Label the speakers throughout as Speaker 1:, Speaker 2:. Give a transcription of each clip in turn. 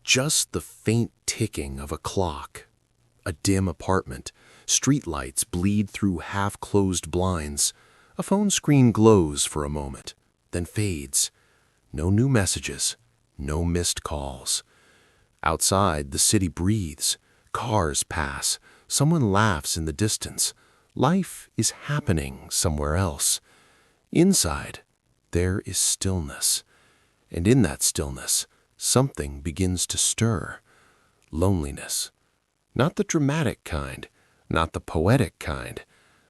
Speaker 1: Just the faint ticking of a clock. A dim apartment. Streetlights bleed through half-closed blinds. A phone screen glows for a moment, then fades. No new messages. No missed calls. Outside, the city breathes. Cars pass. Someone laughs in the distance. Life is happening somewhere else. Inside, there is stillness. And in that stillness, something begins to stir. Loneliness. Not the dramatic kind, not the poetic kind,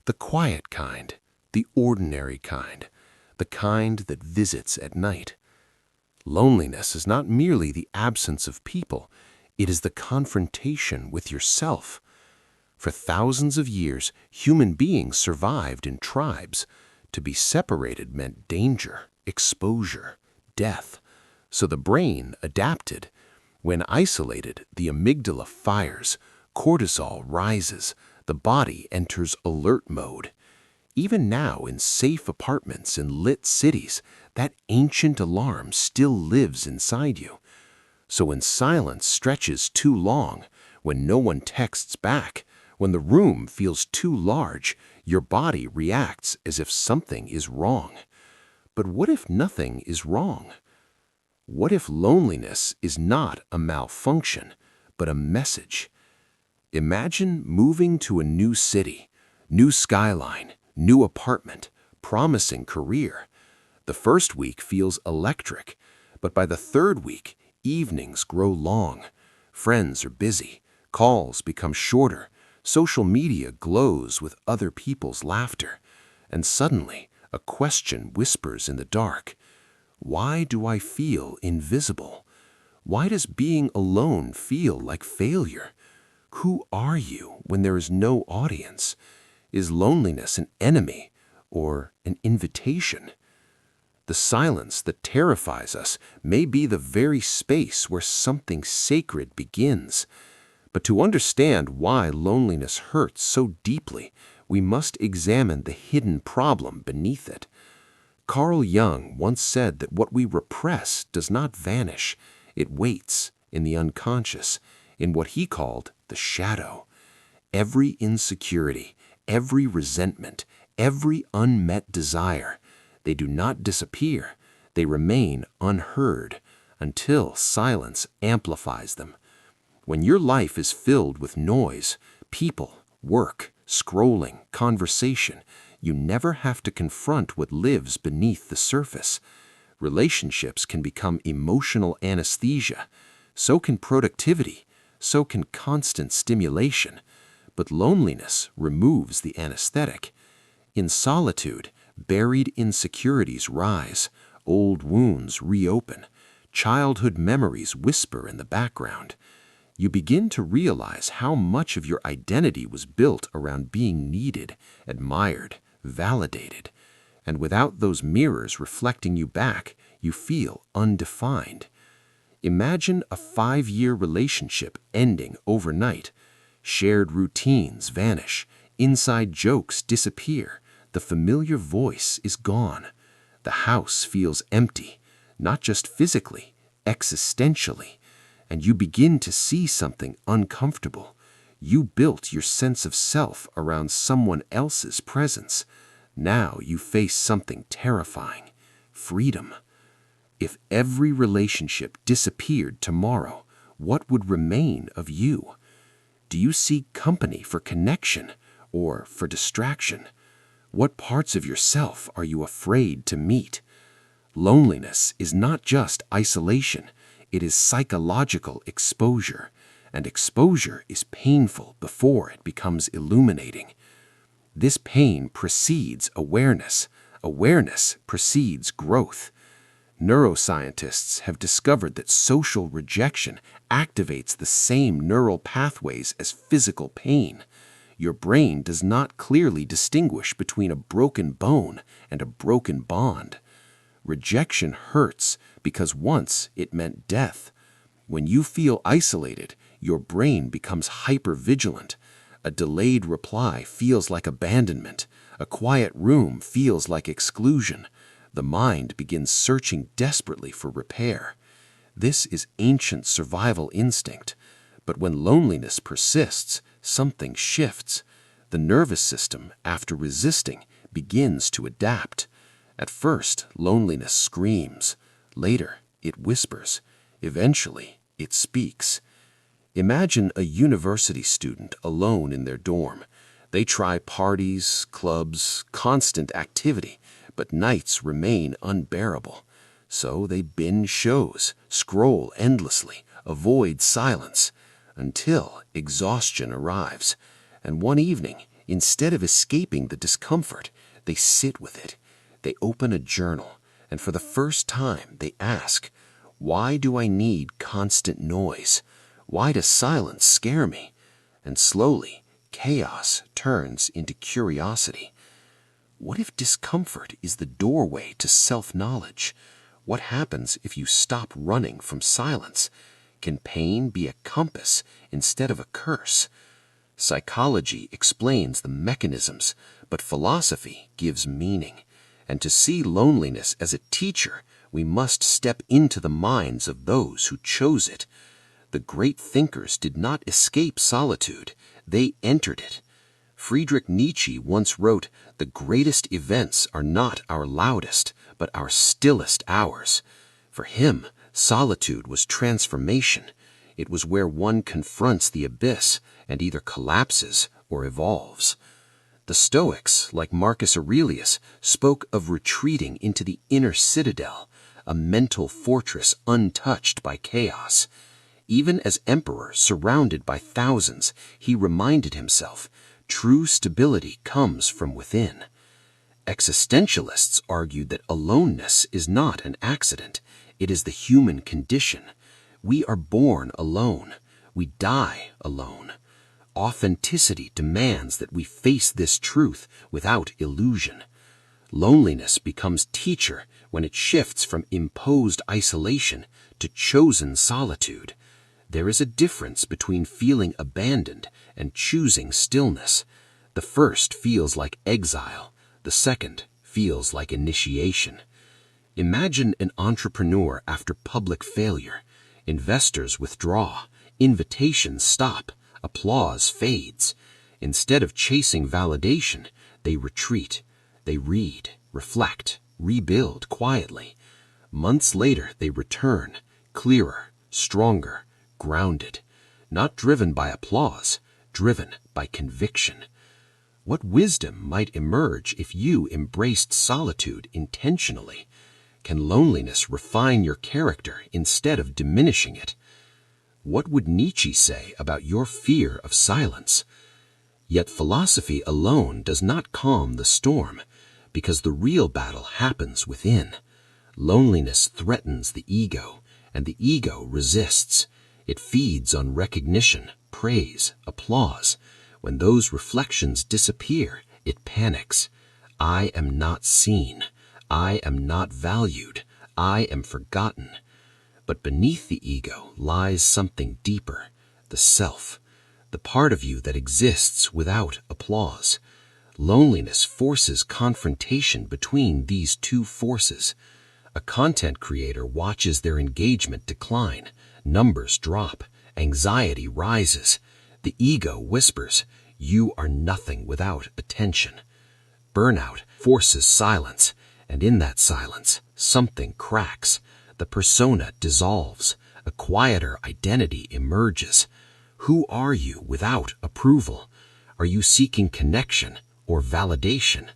Speaker 1: the quiet kind, the ordinary kind, the kind that visits at night. Loneliness is not merely the absence of people, it is the confrontation with yourself. For thousands of years, human beings survived in tribes. To be separated meant danger, exposure, death. So the brain adapted. When isolated, the amygdala fires, cortisol rises, the body enters alert mode. Even now, in safe apartments in lit cities, that ancient alarm still lives inside you. So when silence stretches too long, when no one texts back, when the room feels too large, your body reacts as if something is wrong. But what if nothing is wrong? What if loneliness is not a malfunction, but a message? Imagine moving to a new city, new skyline, new apartment, promising career. The first week feels electric, but by the third week, evenings grow long. Friends are busy, calls become shorter, social media glows with other people's laughter, and suddenly a question whispers in the dark. Why do I feel invisible? Why does being alone feel like failure? Who are you when there is no audience? Is loneliness an enemy or an invitation? The silence that terrifies us may be the very space where something sacred begins. But to understand why loneliness hurts so deeply, we must examine the hidden problem beneath it. Carl Jung once said that what we repress does not vanish. It waits in the unconscious, in what he called the shadow. Every insecurity, every resentment, every unmet desire, they do not disappear. They remain unheard until silence amplifies them. When your life is filled with noise, people, work, scrolling, conversation, you never have to confront what lives beneath the surface. Relationships can become emotional anesthesia. So can productivity. So can constant stimulation. But loneliness removes the anesthetic. In solitude, buried insecurities rise. Old wounds reopen. Childhood memories whisper in the background. You begin to realize how much of your identity was built around being needed, admired, validated. And without those mirrors reflecting you back, you feel undefined. Imagine a 5-year relationship ending overnight. Shared routines vanish. Inside jokes disappear. The familiar voice is gone. The house feels empty, not just physically, existentially. And you begin to see something uncomfortable. You built your sense of self around someone else's presence. Now you face something terrifying: freedom. If every relationship disappeared tomorrow, what would remain of you? Do you seek company for connection or for distraction? What parts of yourself are you afraid to meet? Loneliness is not just isolation. It is psychological exposure, and exposure is painful before it becomes illuminating. This pain precedes awareness. Awareness precedes growth. Neuroscientists have discovered that social rejection activates the same neural pathways as physical pain. Your brain does not clearly distinguish between a broken bone and a broken bond. Rejection hurts because once it meant death. When you feel isolated, your brain becomes hypervigilant. A delayed reply feels like abandonment. A quiet room feels like exclusion. The mind begins searching desperately for repair. This is ancient survival instinct. But when loneliness persists, something shifts. The nervous system, after resisting, begins to adapt. At first, loneliness screams. Later, it whispers. Eventually, it speaks. Imagine a university student alone in their dorm. They try parties, clubs, constant activity, but nights remain unbearable. So they binge shows, scroll endlessly, avoid silence, until exhaustion arrives. And one evening, instead of escaping the discomfort, they sit with it. They open a journal, and for the first time they ask, "Why do I need constant noise? Why does silence scare me?" And slowly, chaos turns into curiosity. What if discomfort is the doorway to self-knowledge? What happens if you stop running from silence? Can pain be a compass instead of a curse? Psychology explains the mechanisms, but philosophy gives meaning. And to see loneliness as a teacher, we must step into the minds of those who chose it. The great thinkers did not escape solitude, they entered it. Friedrich Nietzsche once wrote, "The greatest events are not our loudest, but our stillest hours." For him, solitude was transformation. It was where one confronts the abyss and either collapses or evolves. The Stoics, like Marcus Aurelius, spoke of retreating into the inner citadel, a mental fortress untouched by chaos. Even as emperor surrounded by thousands, he reminded himself, true stability comes from within. Existentialists argued that aloneness is not an accident, it is the human condition. We are born alone, we die alone. Authenticity demands that we face this truth without illusion. Loneliness becomes teacher when it shifts from imposed isolation to chosen solitude. There is a difference between feeling abandoned and choosing stillness. The first feels like exile, the second feels like initiation. Imagine an entrepreneur after public failure. Investors withdraw, invitations stop, applause fades. Instead of chasing validation, they retreat. They read, reflect, rebuild quietly. Months later, they return, clearer, stronger, grounded, not driven by applause, driven by conviction. What wisdom might emerge if you embraced solitude intentionally? Can loneliness refine your character instead of diminishing it? What would Nietzsche say about your fear of silence? Yet philosophy alone does not calm the storm, because the real battle happens within. Loneliness threatens the ego, and the ego resists. It feeds on recognition, praise, applause. When those reflections disappear, it panics. I am not seen. I am not valued. I am forgotten. But beneath the ego lies something deeper, the self, the part of you that exists without applause. Loneliness forces confrontation between these two forces. A content creator watches their engagement decline, numbers drop, anxiety rises. The ego whispers, "You are nothing without attention." Burnout forces silence, and in that silence, something cracks. The persona dissolves. A quieter identity emerges. Who are you without approval? Are you seeking connection or validation?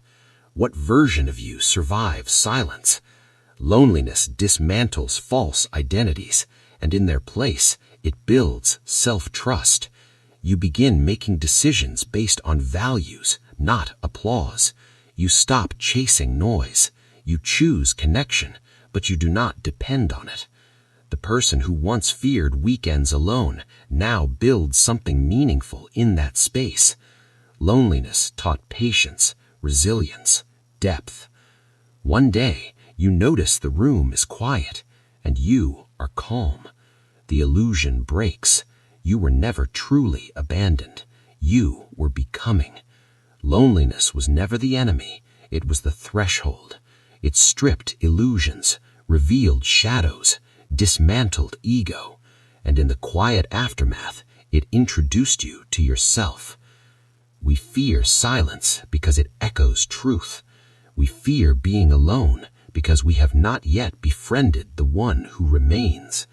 Speaker 1: What version of you survives silence? Loneliness dismantles false identities, and in their place, it builds self-trust. You begin making decisions based on values, not applause. You stop chasing noise. You choose connection, but you do not depend on it. The person who once feared weekends alone now builds something meaningful in that space. Loneliness taught patience, resilience, depth. One day, you notice the room is quiet, and you are calm. The illusion breaks. You were never truly abandoned. You were becoming. Loneliness was never the enemy. It was the threshold. It stripped illusions, revealed shadows,
Speaker 2: dismantled ego, and in the quiet aftermath, it introduced you to yourself. We fear silence because it echoes truth. We fear being alone because we have not yet befriended the one who remains.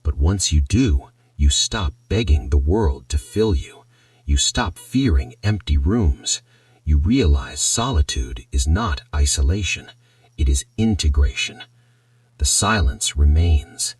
Speaker 2: But once you do, you stop begging the world to fill you. You stop fearing empty rooms. You realize solitude is not isolation. It is integration. The silence remains.